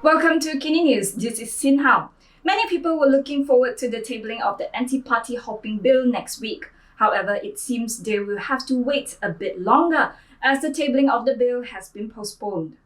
Welcome to KiniNews. This is Sin Hao. Many people were looking forward to the tabling of the anti-party hopping bill next week. However, it seems they will have to wait a bit longer as the tabling of the bill has been postponed.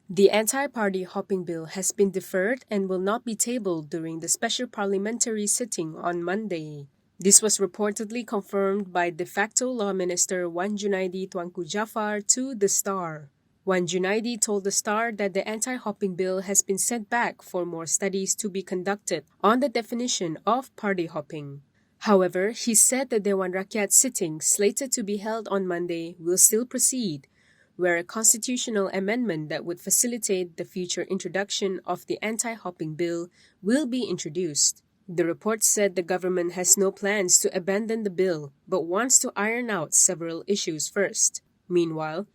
The anti-party hopping bill has been deferred and will not be tabled during the special parliamentary sitting on Monday. This was reportedly confirmed by de facto Law Minister Wan Junaidi Tuanku Jaafar to The Star. Wan Junaidi told The Star that the anti-hopping bill has been sent back for more studies to be conducted on the definition of party hopping. However, he said the Dewan Rakyat sitting slated to be held on Monday will still proceed, where a constitutional amendment that would facilitate the future introduction of the anti-hopping bill will be introduced. The report said the government has no plans to abandon the bill but wants to iron out several issues first. Meanwhile,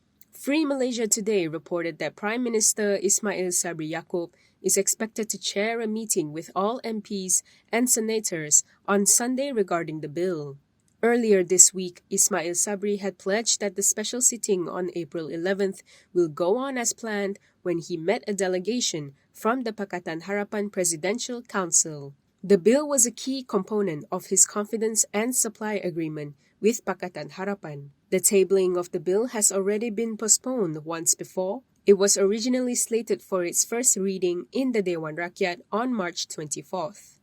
Free Malaysia Today reported that Prime Minister Ismail Sabri Yaakob is expected to chair a meeting with all MPs and senators on Sunday regarding the bill. Earlier this week, Ismail Sabri had pledged that the special sitting on April 11th will go on as planned when he met a delegation from the Pakatan Harapan Presidential Council. The bill was a key component of his confidence and supply agreement with Pakatan Harapan. The tabling of the bill has already been postponed once before. It was originally slated for its first reading in the Dewan Rakyat on March 24th.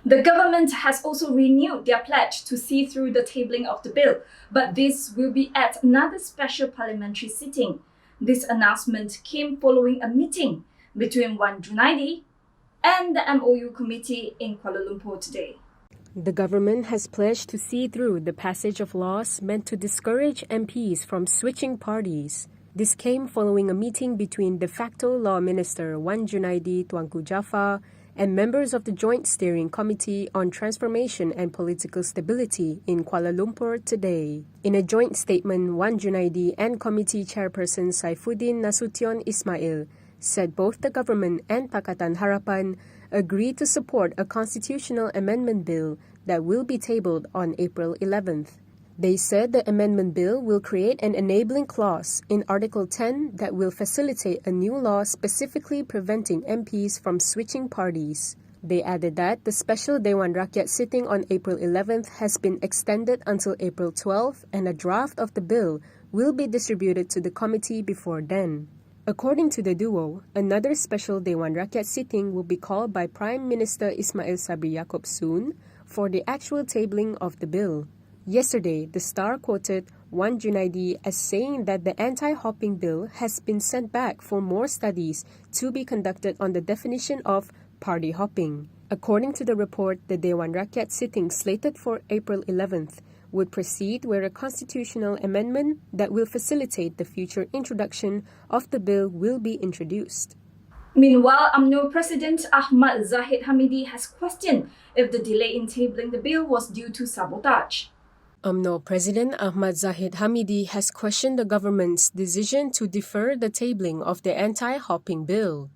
The government has also renewed their pledge to see through the tabling of the bill, but this will be at another special parliamentary sitting. This announcement came following a meeting between Wan Junaidi and the MOU committee in Kuala Lumpur today. The government has pledged to see through the passage of laws meant to discourage MPs from switching parties. This came following a meeting between de facto Law Minister Wan Junaidi Tuanku Jaafar and members of the Joint Steering Committee on Transformation and Political Stability in Kuala Lumpur today. In a joint statement, Wan Junaidi and committee chairperson Saifuddin Nasution Ismail said both the government and Pakatan Harapan agreed to support a constitutional amendment bill that will be tabled on April 11th. They said the amendment bill will create an enabling clause in Article 10 that will facilitate a new law specifically preventing MPs from switching parties. They added that the special Dewan Rakyat sitting on April 11th has been extended until April 12th and a draft of the bill will be distributed to the committee before then. According to the duo, another special Dewan Rakyat sitting will be called by Prime Minister Ismail Sabri Yaakob soon for the actual tabling of the bill. Yesterday, The Star quoted Wan Junaidi as saying that the anti-hopping bill has been sent back for more studies to be conducted on the definition of party hopping. According to the report, the Dewan Rakyat sitting slated for April 11th would proceed where a constitutional amendment that will facilitate the future introduction of the bill will be introduced. Meanwhile, Umno President Ahmad Zahid Hamidi has questioned if the delay in tabling the bill was due to sabotage. Umno President Ahmad Zahid Hamidi has questioned the government's decision to defer the tabling of the anti-hopping bill.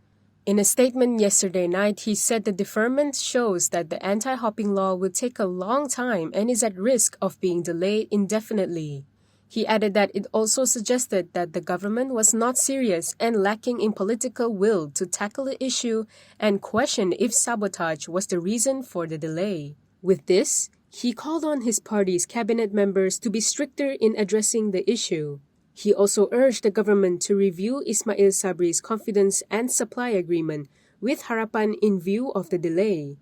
In a statement yesterday night, he said the deferment shows that the anti-hopping law will take a long time and is at risk of being delayed indefinitely. He added that it also suggested that the government was not serious and lacking in political will to tackle the issue and questioned if sabotage was the reason for the delay. With this, he called on his party's cabinet members to be stricter in addressing the issue. He also urged the government to review Ismail Sabri's confidence and supply agreement with Harapan in view of the delay.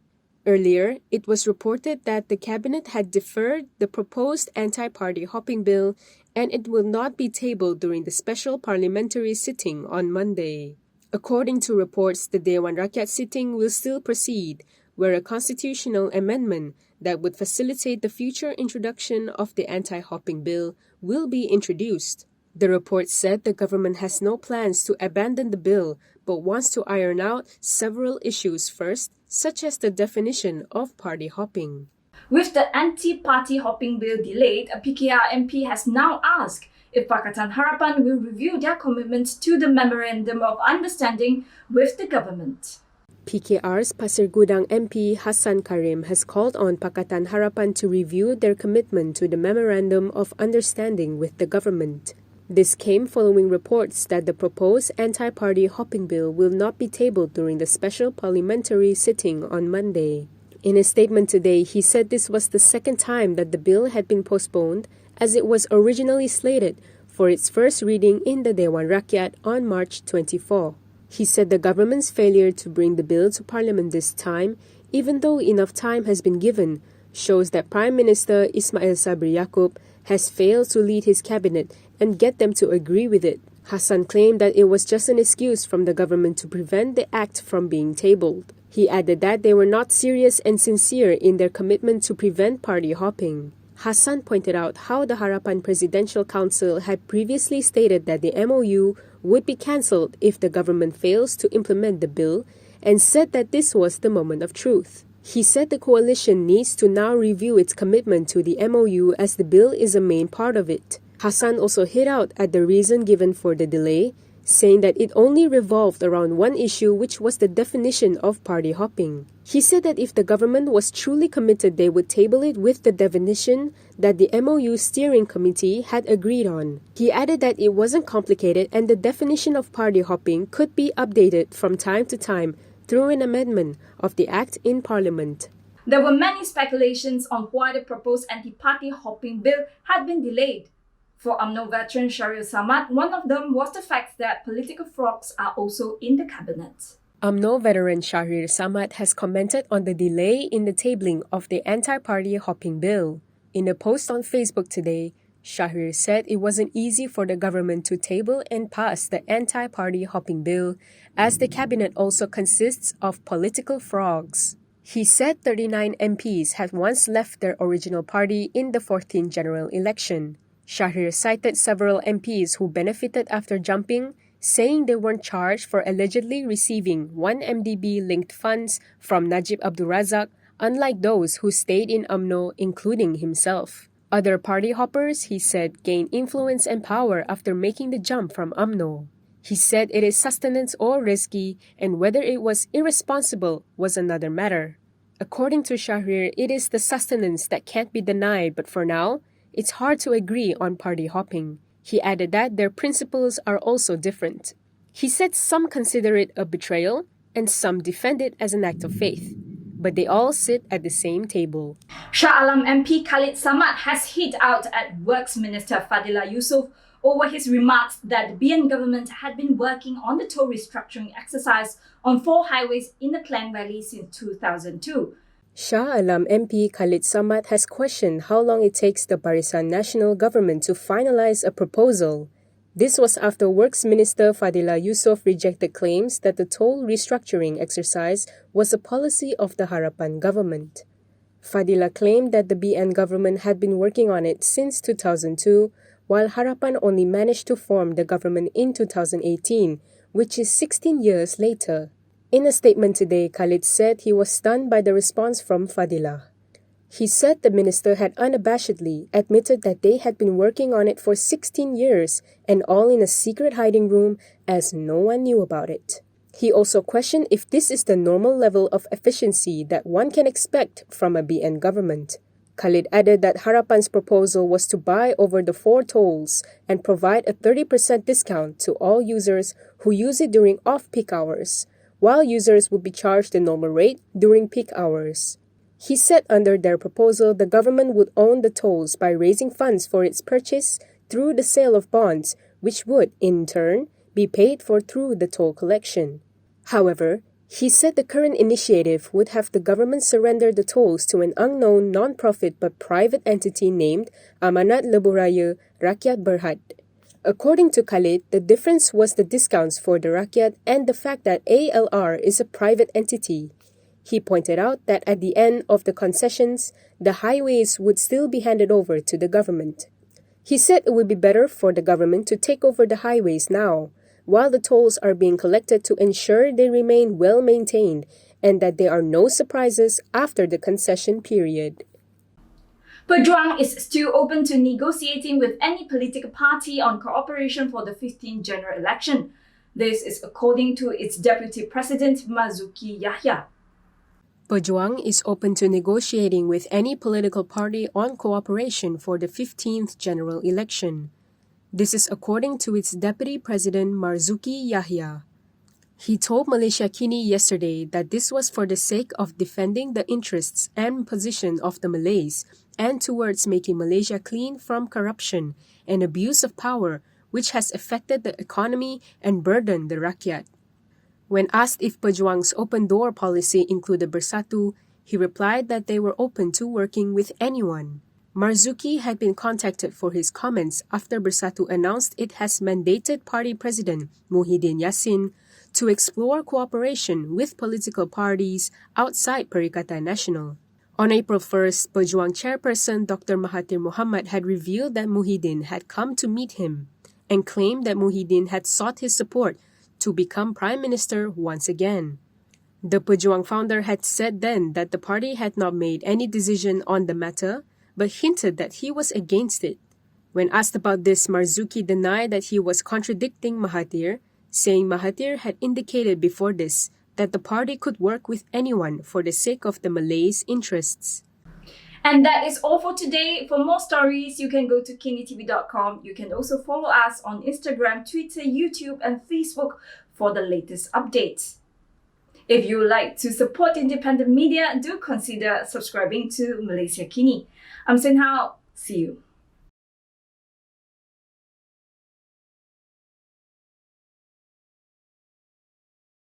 Earlier, it was reported that the cabinet had deferred the proposed anti-party hopping bill and it will not be tabled during the special parliamentary sitting on Monday. According to reports, the Dewan Rakyat sitting will still proceed, where a constitutional amendment that would facilitate the future introduction of the anti-hopping bill will be introduced. The report said the government has no plans to abandon the bill but wants to iron out several issues first, such as the definition of party hopping. With the anti-party hopping bill delayed, a PKR MP has now asked if Pakatan Harapan will review their commitment to the Memorandum of Understanding with the government. PKR's Pasir Gudang MP Hassan Karim has called on Pakatan Harapan to review their commitment to the Memorandum of Understanding with the government. This came following reports that the proposed anti-party hopping bill will not be tabled during the special parliamentary sitting on Monday. In a statement today, he said this was the second time that the bill had been postponed, as it was originally slated for its first reading in the Dewan Rakyat on March 24. He said the government's failure to bring the bill to Parliament this time, even though enough time has been given, shows that Prime Minister Ismail Sabri Yaakob has failed to lead his cabinet and get them to agree with it. Hassan claimed that it was just an excuse from the government to prevent the act from being tabled. He added that they were not serious and sincere in their commitment to prevent party hopping. Hassan pointed out how the Harapan Presidential Council had previously stated that the MOU would be cancelled if the government fails to implement the bill, and said that this was the moment of truth. He said the coalition needs to now review its commitment to the MOU as the bill is a main part of it. Hassan also hit out at the reason given for the delay, saying that it only revolved around one issue, which was the definition of party hopping. He said that if the government was truly committed, they would table it with the definition that the MOU steering committee had agreed on. He added that it wasn't complicated and the definition of party hopping could be updated from time to time through an amendment of the Act in Parliament. There were many speculations on why the proposed anti-party hopping bill had been delayed. For Umno veteran Shahrir Samad, one of them was the fact that political frogs are also in the cabinet. Umno veteran Shahrir Samad has commented on the delay in the tabling of the anti-party hopping bill. In a post on Facebook today, Shahrir said it wasn't easy for the government to table and pass the anti-party hopping bill, as the cabinet also consists of political frogs. He said 39 MPs had once left their original party in the 14th general election. Shahrir cited several MPs who benefited after jumping, saying they weren't charged for allegedly receiving 1 MDB linked funds from Najib Abdul Razak, unlike those who stayed in Umno, including himself. Other party hoppers, he said, gained influence and power after making the jump from Umno. He said it is sustenance or risky, and whether it was irresponsible was another matter. According to Shahrir, it is the sustenance that can't be denied, but for now, it's hard to agree on party hopping. He added that their principles are also different. He said some consider it a betrayal and some defend it as an act of faith, but they all sit at the same table. Shah Alam MP Khalid Samad has hit out at Works Minister Fadila Yusof over his remarks that the BN government had been working on the toll restructuring exercise on 4 highways in the Klang Valley since 2002. Shah Alam MP Khalid Samad has questioned how long it takes the Barisan Nasional government to finalize a proposal. This was after Works Minister Fadila Yusof rejected claims that the toll restructuring exercise was a policy of the Harapan government. Fadila claimed that the BN government had been working on it since 2002, while Harapan only managed to form the government in 2018, which is 16 years later. In a statement today, Khalid said he was stunned by the response from Fadila. He said the minister had unabashedly admitted that they had been working on it for 16 years and all in a secret hiding room as no one knew about it. He also questioned if this is the normal level of efficiency that one can expect from a BN government. Khalid added that Harapan's proposal was to buy over the 4 tolls and provide a 30% discount to all users who use it during off-peak hours, while users would be charged the normal rate during peak hours. He said under their proposal, the government would own the tolls by raising funds for its purchase through the sale of bonds, which would, in turn, be paid for through the toll collection. However, he said the current initiative would have the government surrender the tolls to an unknown non-profit but private entity named Amanat Lebuh Rakyat Berhad. According to Khalid, the difference was the discounts for the Rakyat and the fact that ALR is a private entity. He pointed out that at the end of the concessions, the highways would still be handed over to the government. He said it would be better for the government to take over the highways now, while the tolls are being collected to ensure they remain well maintained and that there are no surprises after the concession period. Pejuang is still open to negotiating with any political party on cooperation for the 15th general election. This is according to its Deputy President Marzuki Yahya. Pejuang is open to negotiating with any political party on cooperation for the 15th general election. This is according to its Deputy President Marzuki Yahya. He told Malaysia Kini yesterday that this was for the sake of defending the interests and position of the Malays and towards making Malaysia clean from corruption and abuse of power which has affected the economy and burdened the rakyat. When asked if Pejuang's open-door policy included Bersatu, he replied that they were open to working with anyone. Marzuki had been contacted for his comments after Bersatu announced it has mandated party president Muhyiddin Yassin to explore cooperation with political parties outside Perikatan Nasional. On April 1st, Pejuang chairperson Dr. Mahathir Mohamad had revealed that Muhyiddin had come to meet him and claimed that Muhyiddin had sought his support to become Prime Minister once again. The Pejuang founder had said then that the party had not made any decision on the matter, but hinted that he was against it. When asked about this, Marzuki denied that he was contradicting Mahathir, saying Mahathir had indicated before this that the party could work with anyone for the sake of the Malays' interests. And that is all for today. For more stories, you can go to KiniTV.com. You can also follow us on Instagram, Twitter, YouTube, and Facebook for the latest updates. If you would like to support independent media, do consider subscribing to Malaysia Kini. I'm Sen Hao. See you.